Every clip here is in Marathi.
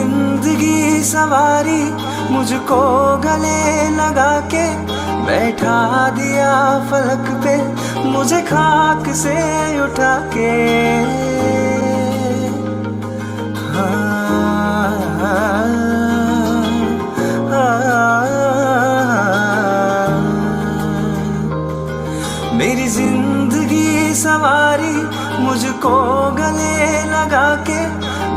जिंदगी सवारी मुझको गले लगा के बैठा दिया फलक पे मुझे खाक से उठा के। मेरी जिंदगी सवारी मुझको गले लगा के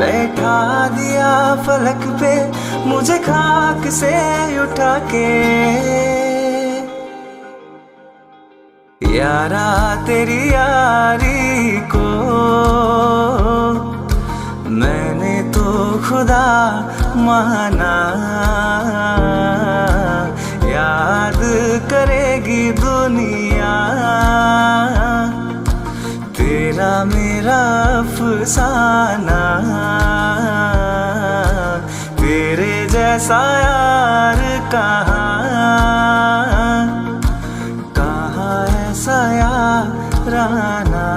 बैठा दिया फलक पे मुझे खाक से उठा के। यारा तेरी यारी को मैंने तो खुदा माना, याद करेगी दुनिया तेरा मेरा अफसाना। तेरे जैसा यार कहाँ ऐसा याराना।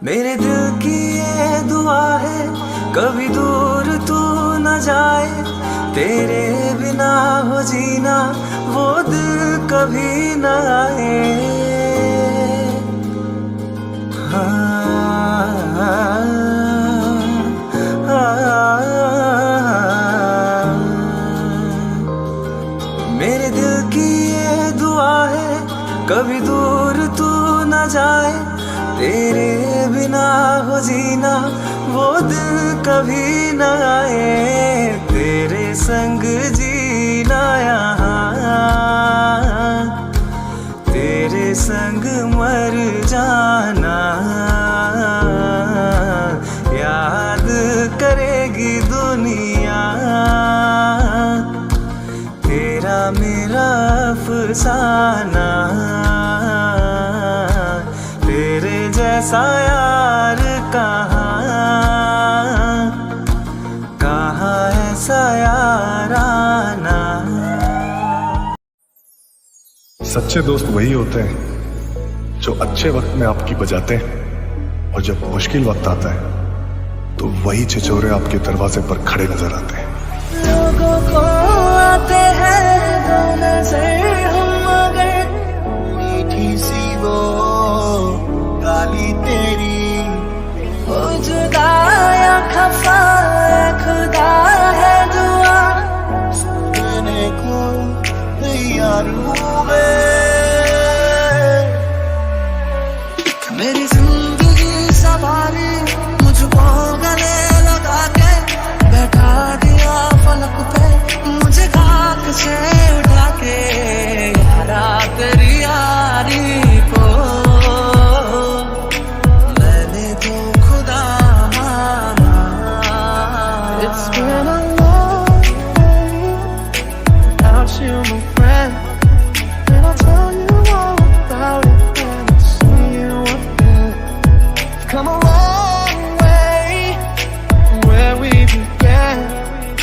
मेरे दिल की ये दुआ है कभी दूर तू न जाए, तेरे बिना हो जीना वो दिल कभी न आए। मेरे दिल की ये दुआ है कभी दूर तू न जाए, तेरे बिना हो जीना वो दिल कभी न आए। तेरे संग जीना यहाँ, तेरे संग मर जाना। याद करेगी दुनिया तेरा मेरा अफसाना। तेरे जैसा यार कहाँ ऐसा याराना। सच्चे दोस्त वही होते हैं जो अच्छे वक्त में आपकी बजाते हैं, और जब मुश्किल वक्त आता है तो वही छिछोरे आपके दरवाजे पर खड़े नजर आते हैं। लोगों को आते हैं दो नजर हम मगर मीठी सी वो गाली तेरी हो जुदा या खफा है खुदा है दुआ सुनने को तैयार हूँ मैं। मेरी जिंदगी सवारी मुझको गले लगा के बैठा दिया फलक पे मुझे खाक से उठा के। यारा तेरी यारी को मैंने तो खुदा माना। It's been a long day without you, my friend, and I'll tell you all about it when I see you again. Come a long way from where we began.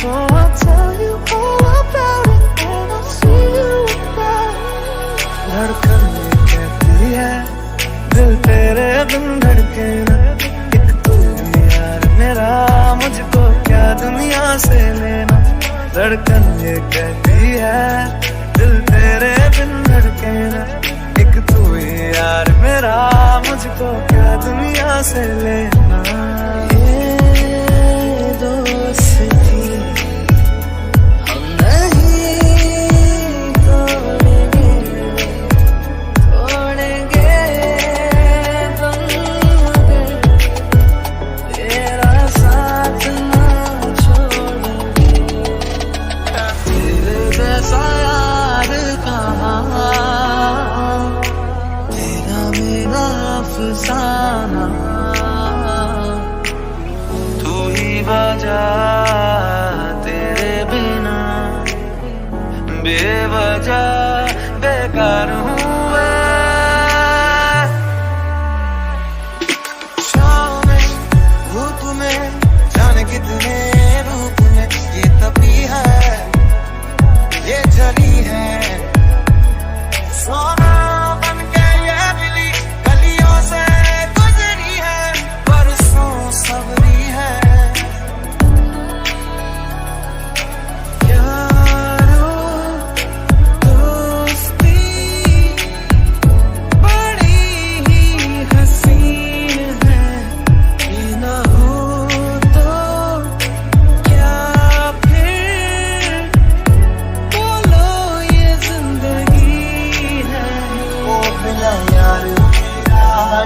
Oh, I'll tell you all about it when I see you again. धड़कन ये कहती है दिल तेरे बिन धड़के ना, एक तू ही यार मेरा मुझको क्या दुनिया से लेना। धड़कन ये कहती है दिल तेरे बिन धड़के ना, एक तू ही यार मेरा मुझको क्या दुनिया से लेना। ये दोस्ती हम नहीं तोड़ेंगे, तोड़ेंगे तुम मगर तेरा साथ ना छोड़ेंगे। तेरे जैसा यार कहाँ तेरा मेरा अफसाना। बेवजह बेकार हूँ शाम में धूप में जाने कितने रूप में ये तपी है ये जली है सोना बन के ये मिली गलियों से गुजरी है बरसों सबरी है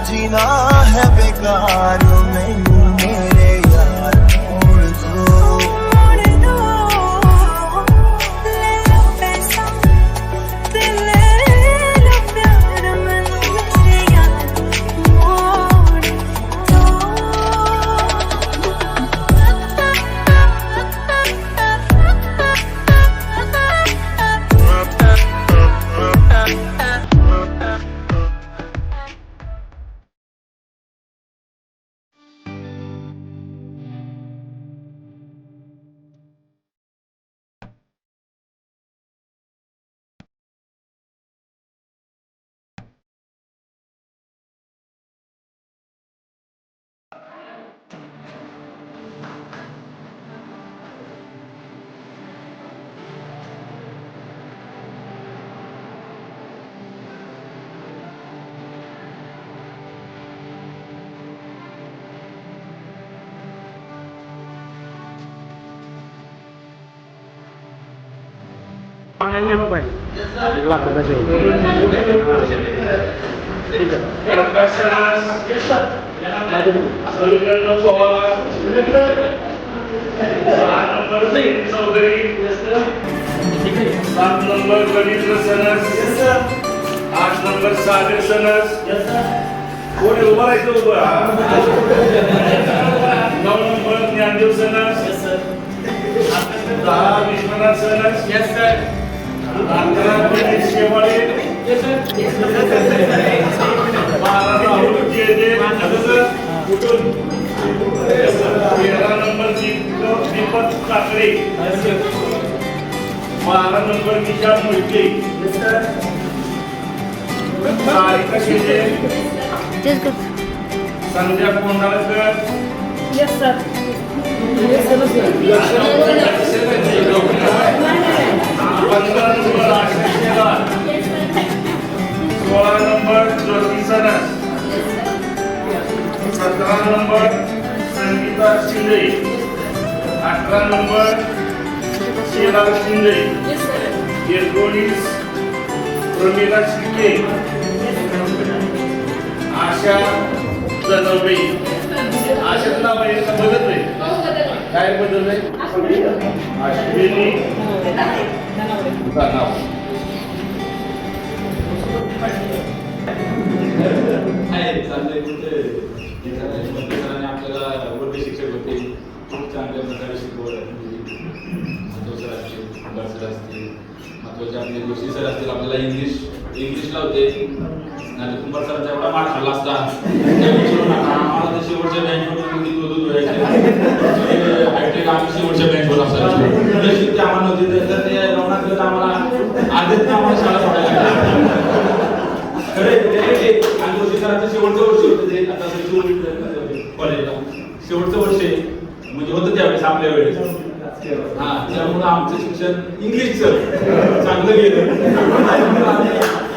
जीना है बेकार मैनू मेरे यार छोड़ दो ले लो पैसा ले लो प्यार मैनू मेरे यार मोड़ सात नंबर रवींद्र सनस 8 नंबर सागर सनस कोणी उभा राहायचं उभं 9 नंबर ज्ञानदेव सनस 10 विश्वनाथ सनस 11 पंडित शेवाळे 12 राहुल केदे कुठून 13 number Deepak Kakade 12 number Nishan Mulke Sarika Shete Sandhya Kondalkar 15 number Ashish Shelar 16 number Jyoti Sanas 17 number Sangeeta Shinde 18 number Sheela Shinde 19 Pramila Shinde Asha जनवरी आशाचं नाव आहे बदललंय काय बदललंय अश्विनी नाव आपल्याला वर्ग शिक्षक होते खूप चांगल्या प्रकारे शिकवलं सर असतील कुंभार सर असतील महत्वाचे आपले जोशी सर असतील आपल्याला इंग्लिशला होते नाही कुंभार सरांचा एवढा मार खाल्ला असता आम्हाला तर शेवटच्या बँचवर आम्ही शेवटच्या बँचवर असायचो जशी ते आम्हाला होती तर ते रवणात आम्हाला आधीच आम्हाला शाळा सोडायला लागली खरे आणि जोशी सरांचं शेवटचं वर्ष होतं ते आता कॉलेजला शेवटचं वर्ष म्हणजे होतं त्यावेळेस आपल्या वेळेस हा त्यामुळे आमचं शिक्षण इंग्लिशचं चांगलं गेलं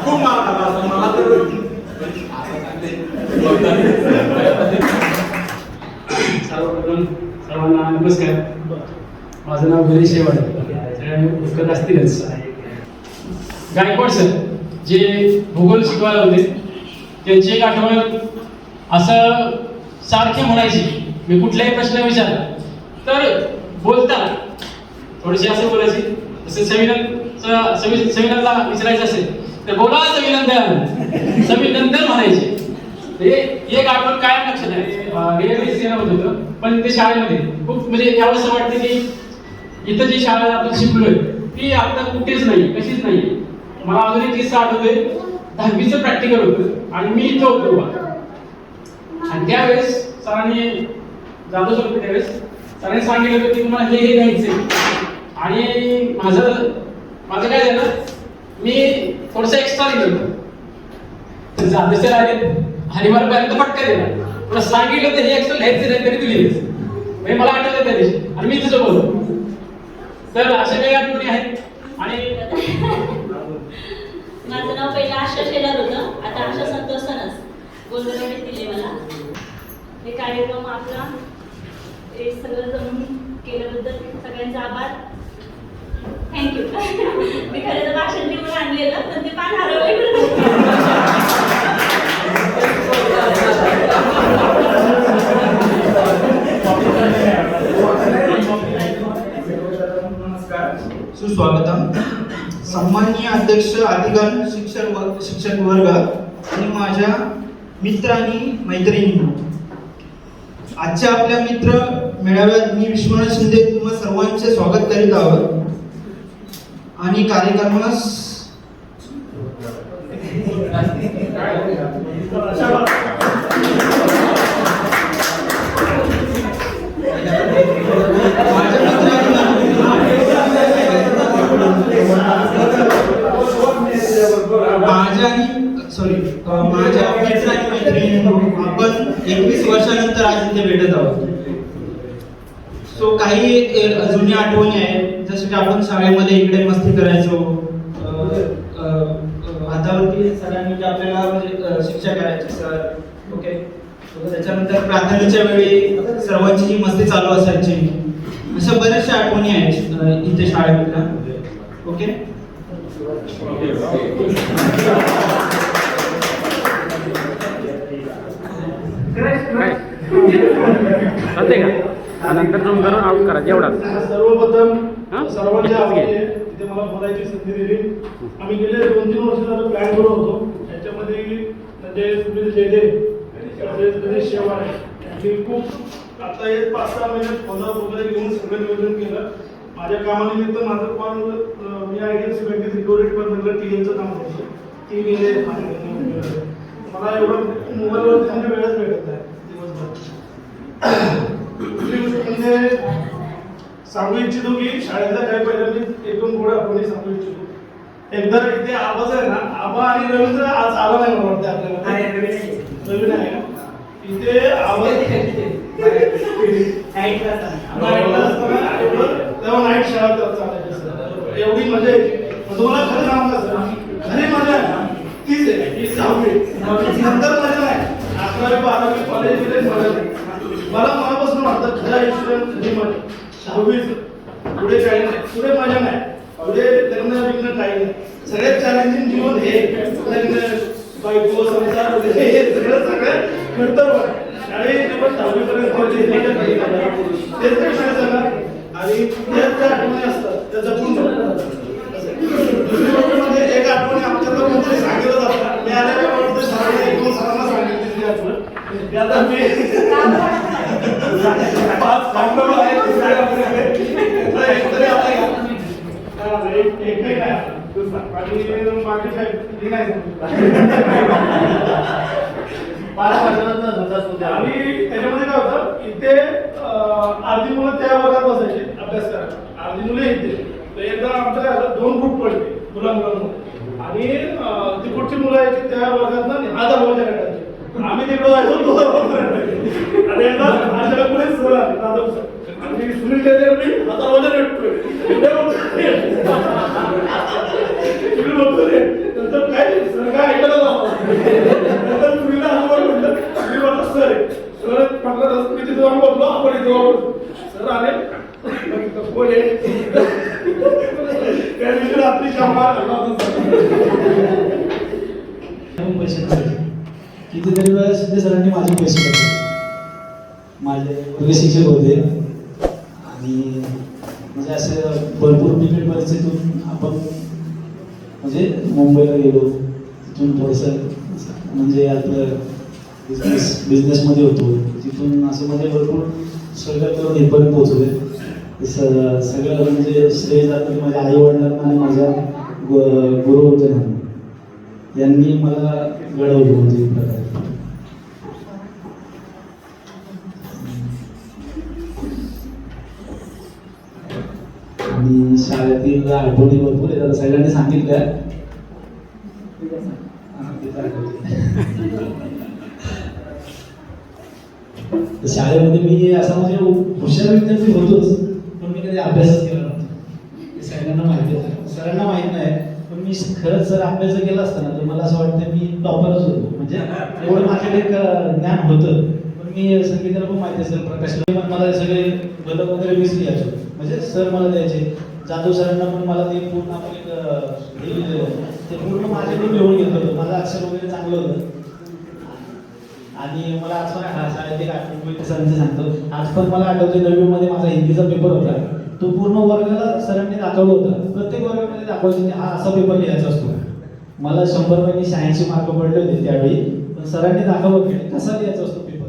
खूप मार्क आला असं मला तर सर्वप्रथम सर्वांना नमस्कार. माझं नाव गिरीश शेवाळे पुस्तक असतीलच. गायकवाड सर जे भूगोल शिकवायला होते त्यांची एक आठवण असं सारखे म्हणायची मी कुठलाही प्रश्न विचारला तर बोलताना थोडीशी असं बोलायची जसं संविधानला विचारायचं असेल तर बोला संविधान म्हणायचे. एक आठवण कायम लक्षात आहे. होत होतं पण ते शाळेमध्ये खूप म्हणजे यावं असं वाटतं की इथं जी शाळा आपण शिकलोय ती आता कुठेच नाही, कशीच नाही. मला अजून एक किस्सा आठवतोय. 10वीचं प्रॅक्टिकल होतं आणि मी इथं होतो उभा. आणि त्यावेळेस सरांनी जाधव सर होते त्यावेळेस सरांनी सांगितलं होतं की तुम्हाला हे घ्यायचंय. आणि माझं काय झालं, मी थोडंसं एक्स्ट्रा लिहिलं होतं. जाधव सर आले आणि मला पर्यंत फटका दिला. तुला सांगितलं तर हे एक्स्ट्रा घ्यायचं नाही तरी तू लिहिलीस. म्हणजे मला आठवलं त्या दिवशी आणि मी तुझं बोलतो. तर अशा वेगळ्या आठवणी आहेत. आणि माझं नाव पहिलं आशा शेलार होतं, आता आशा संतोष सनस गोलगडवडीत दिले मला. हे कार्यक्रम आपला हे सगळं जमून केल्याबद्दल सगळ्यांचा आभार. थँक्यू. मी खरं तर भाषण लिहून आणलेलं पण ते पान हरवलं. सुस्वागतम. सन्माननीय अध्यक्ष, अधिगण, शिक्षक वर्ग आणि माझ्या मित्र आणि मैत्रिणी, आजच्या आपल्या मित्र मेळाव्यात मी विश्वनाथ शिंदे तुम्हा सर्वांचे स्वागत करीत आहोत. आणि कार्यक्रमास माझ्या मित्र आणि मैत्रिणींनो, आपण 21 वर्षानंतर आज इथे भेटत आहोत. सो काही जुन्या आठवणी आहेत, जसं की आपण शाळेमध्ये इकडे मस्ती करायचो. हातावरती सरांनी जे आपल्याला म्हणजे शिक्षा करायची सर. ओके. त्याच्यानंतर प्रार्थनेच्या वेळी सर्वांची जी मस्ती चालू असायची. अशा बऱ्याचशा आठवणी आहेत इथे शाळेमधल्या. ओके. चालते का नंतर जूम करून आउट करा एवढा. सर्वप्रथम सर्वांच्या आवडीने इथे मला बोलायची संधी दिली. आम्ही गेले 2-3 वर्ष झालं प्लॅन करत होतो. याच्यामध्ये म्हणजे सुनील जयदे शेवाळे यांनी खूप आता हे 5-6 महिन्यात 15 वगैरे घेऊन सगळं नियोजन केलं. माझ्या कामानिमित्त माझं पण मी IDFC बँकेत रिकव्हरी डिपार्टमेंटला TLचं काम करतो. ती गेले मला एवढं मोबाईलवर त्यांना वेळच भेटत नाही दिवसभर. दुसरी गोष्ट म्हणजे सांगू इच्छितो की शाळेतल्या काही पहिल्या मी एकदम गोड आठवणी सांगू इच्छितो. एकदा इथे आबाच आहे ना, आबा आणि रवींद्र आज आला नाही मला वाटतं आपल्याला. नवीन आहे का इथे आवाज तेव्हा नाईट शाळा चालायची. एवढी मजा येते. तुम्हाला खरं सांगू का सर, खरी मजा आहे तीच आहे. ही 6वी नंतर मजा नाही. 11वी 12वी कॉलेज मध्ये मजा नाही. मला मनापासून वाटतं खरं आयुष्य खरी मजा 6वीच. पुढे काही नाही, पुढे मजा नाही, पुढे लग्न बिग्न काही नाही. सगळ्यात चॅलेंजिंग जीवन हे लग्न बायको संसार हे सगळं घडतं. शाळेत 6वी पर्यंत तेच काही शाळेत सांगा आणि त्यात ज्या आठवणी असतात त्या जपून दुसरी गोष्ट म्हणजे एक आठवणी आमच्याकडे म्हणजे सांगितलं जातं. मी आल्या वाटतं सरांना 1-2 सरांना सांगितली आठवण. त्यात मी 5 सांगतो आहे. एकतरी आता एकही नाही आणि माझी फॅमिली नाही आणि त्याच्यामध्ये काय होतं इथे अर्धी मुलं त्या वर्गात बसायचे अभ्यास करायला, अर्धी मुलं इथे. तर एकदा आमचं काय झालं 2 ग्रुप पडले मुलांमुळे आणि ती पुढची मुलं यायची त्या वर्गात ना हा दरवाजा काढायचे. आम्ही तिकडे जायचो 2 दरवाजा आणि एकदा माझ्या पुढे सर आले जाधव सर आणि सुनील जयदेवनी हा दरवाजा रेटतोय नंतर काय सर काय ऐकलं नंतर सुनीला हावर म्हटलं मी म्हटलं सर सर म्हटलं मी तिथे जाऊन बोललो आपण इथे जाऊन सर आले कोण आहे त्या दिवशी रात्री कितीतरी वेळा शिंदे सरांनी माझे पैसे काढले. माझे वर्ग शिक्षक होते आणि म्हणजे असे भरपूर बिकट परिस्थितीतून आपण म्हणजे मुंबईला गेलो. तिथून थोडंसं म्हणजे आपलं बिझनेसमध्ये होतो. तिथून असं म्हणजे भरपूर स्ट्रगल करून इथपर्यंत पोहोचले. सगळं म्हणजे श्रेय जातं माझ्या आई वडिलांना आणि माझ्या गुरुजनांना. यांनी मला घडवलं म्हणजे एक प्रकारे. आणि शाळेतील आठवणी भरपूर आहेत, आता सगळ्यांनी सांगितल्या. शाळेमध्ये मी असा म्हणजे हुशार विद्यार्थी होतोच, पण मी कधी अभ्यासच केला नव्हता. हे सगळ्यांना माहिती आहे, सरांना माहित नाही, पण मी खरंच जर अभ्यास केला असता ना तर मला असं वाटतं मी टॉपरच होतो. म्हणजे एवढं माझ्याकडे ज्ञान होतं. पण मी संगीताला पण माहिती असेल, प्रकाशला पण मला सगळे गणक वगैरे मीच लिहायचो. म्हणजे सर मला द्यायचे, जाधव सरांना पण मला ते पूर्ण आपण हे लिहिलेलं ते पूर्ण माझ्याकडून लिहून घेत होतं. माझं अक्षर वगैरे चांगलं होतं. आणि मला आज पण शाळेत एक आठवण सरांचं सांगतो. आज पण मला आठवते 9वीमध्ये माझा हिंदीचा पेपर होता. तो पूर्ण वर्गाला सरांनी दाखवला होता. प्रत्येक वर्गामध्ये दाखवायचे की हा असा पेपर लिहायचा असतो. मला 100 पैकी 86 मार्क पडले होते त्यावेळी, पण सरांनी दाखवलं की कसा लिहायचा असतो पेपर.